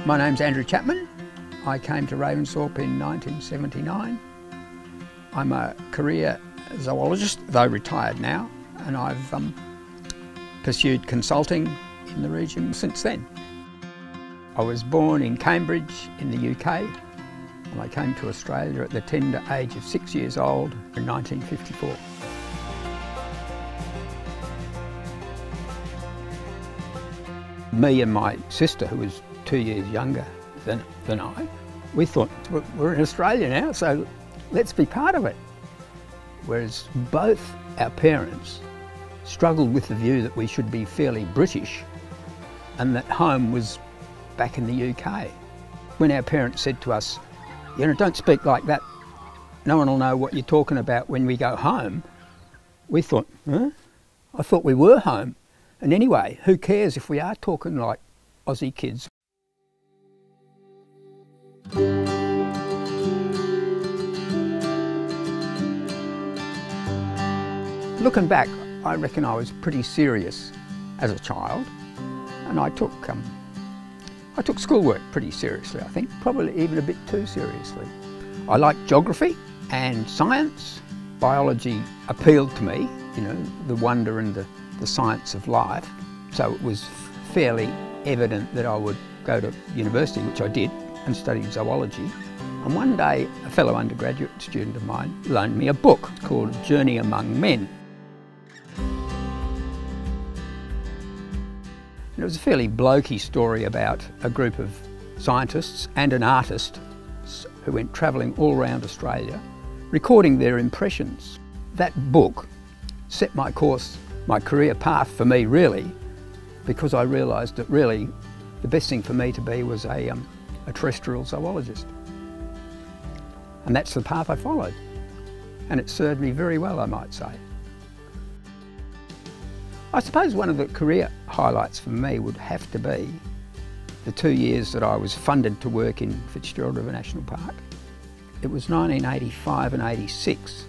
My name's Andrew Chapman. I came to Ravensthorpe in 1979. I'm a career zoologist, though retired now, and I've pursued consulting in the region since then. I was born in Cambridge in the UK, and I came to Australia at the tender age of 6 years old in 1954. Me and my sister, who was 2 years younger than I, we thought, we're in Australia now, so let's be part of it. Whereas both our parents struggled with the view that we should be fairly British and that home was back in the UK. When our parents said to us, you know, don't speak like that, no one will know what you're talking about when we go home, we thought, huh? I thought we were home. And anyway, who cares if we are talking like Aussie kids? Looking back, I reckon I was pretty serious as a child, and I took schoolwork pretty seriously, I think, probably even a bit too seriously. I liked geography and science. Biology appealed to me, you know, the wonder and the science of life. So it was fairly evident that I would go to university, which I did, and studied zoology. And one day, a fellow undergraduate student of mine loaned me a book called Journey Among Men. And it was a fairly blokey story about a group of scientists and an artist who went travelling all around Australia, recording their impressions. That book set my course, my career path for me, really, because I realised that really the best thing for me to be was a terrestrial zoologist. And that's the path I followed. And it served me very well, I might say. I suppose one of the career highlights for me would have to be the 2 years that I was funded to work in Fitzgerald National Park. It was 1985 and 86.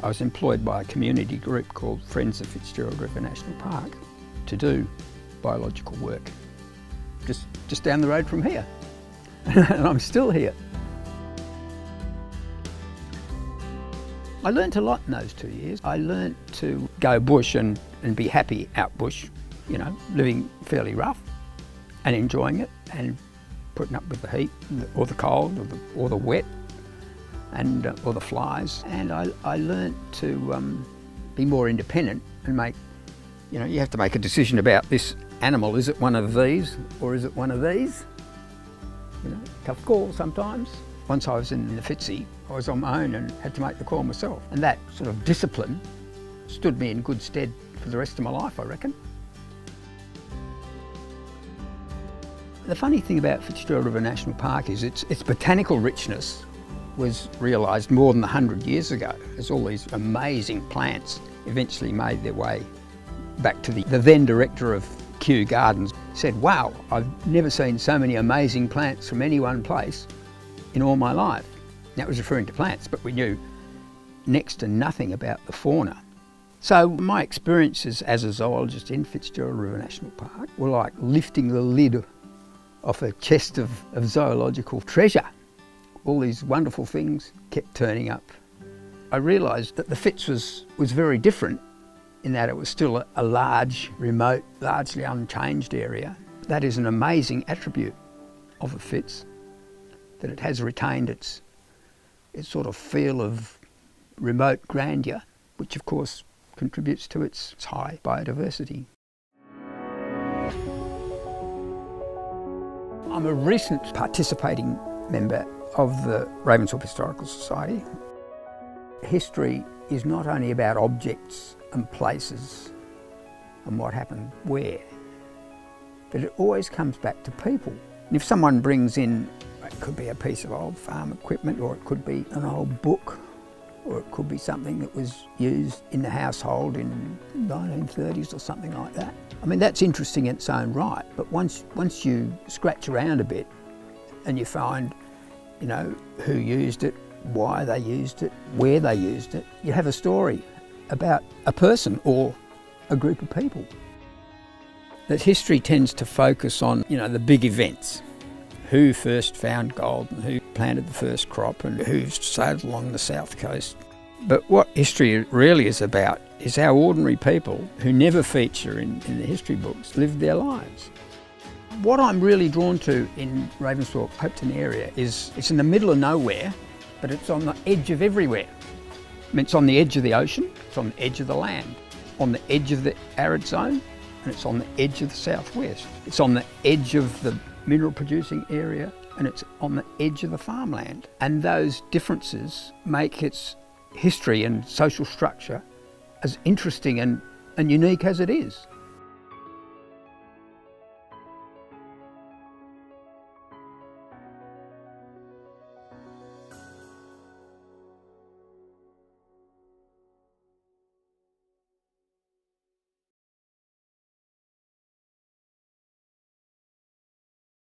I was employed by a community group called Friends of Fitzgerald National Park to do biological work, just down the road from here. And I'm still here. I learnt a lot in those 2 years. I learnt to go bush and be happy out bush, you know, living fairly rough and enjoying it and putting up with the heat or the cold or the wet and or the flies. And I learnt to be more independent and make, you know, you have to make a decision about this animal. Is it one of these or is it one of these? You know, tough call sometimes. Once I was in the Fitzy, I was on my own and had to make the call myself. And that sort of discipline stood me in good stead for the rest of my life, I reckon. The funny thing about Fitzgerald National Park is its botanical richness was realised more than 100 years ago, as all these amazing plants eventually made their way back to the then director of Kew Gardens. Said, wow, I've never seen so many amazing plants from any one place in all my life. That was referring to plants, but we knew next to nothing about the fauna. So my experiences as a zoologist in Fitzgerald National Park were like lifting the lid off a chest of zoological treasure. All these wonderful things kept turning up. I realised that the Fitz was very different in that it was still a large, remote, largely unchanged area. That is an amazing attribute of the Fitz, that it has retained its sort of feel of remote grandeur, which of course contributes to its high biodiversity. I'm a recent participating member of the Ravensthorpe Historical Society. History is not only about objects and places and what happened where, but it always comes back to people. And if someone brings in, it could be a piece of old farm equipment, or it could be an old book, or it could be something that was used in the household in the 1930s or something like that. I mean, that's interesting in its own right, but once you scratch around a bit and you find, you know, who used it, why they used it, where they used it, you have a story about a person or a group of people. That history tends to focus on, you know, the big events, who first found gold and who planted the first crop and who sailed along the south coast. But what history really is about is how ordinary people who never feature in the history books lived their lives. What I'm really drawn to in Ravensthorpe, Hopetoun area is it's in the middle of nowhere, but it's on the edge of everywhere. I mean, it's on the edge of the ocean, it's on the edge of the land, on the edge of the arid zone, and it's on the edge of the southwest. It's on the edge of the mineral producing area, and it's on the edge of the farmland. And those differences make its history and social structure as interesting and unique as it is.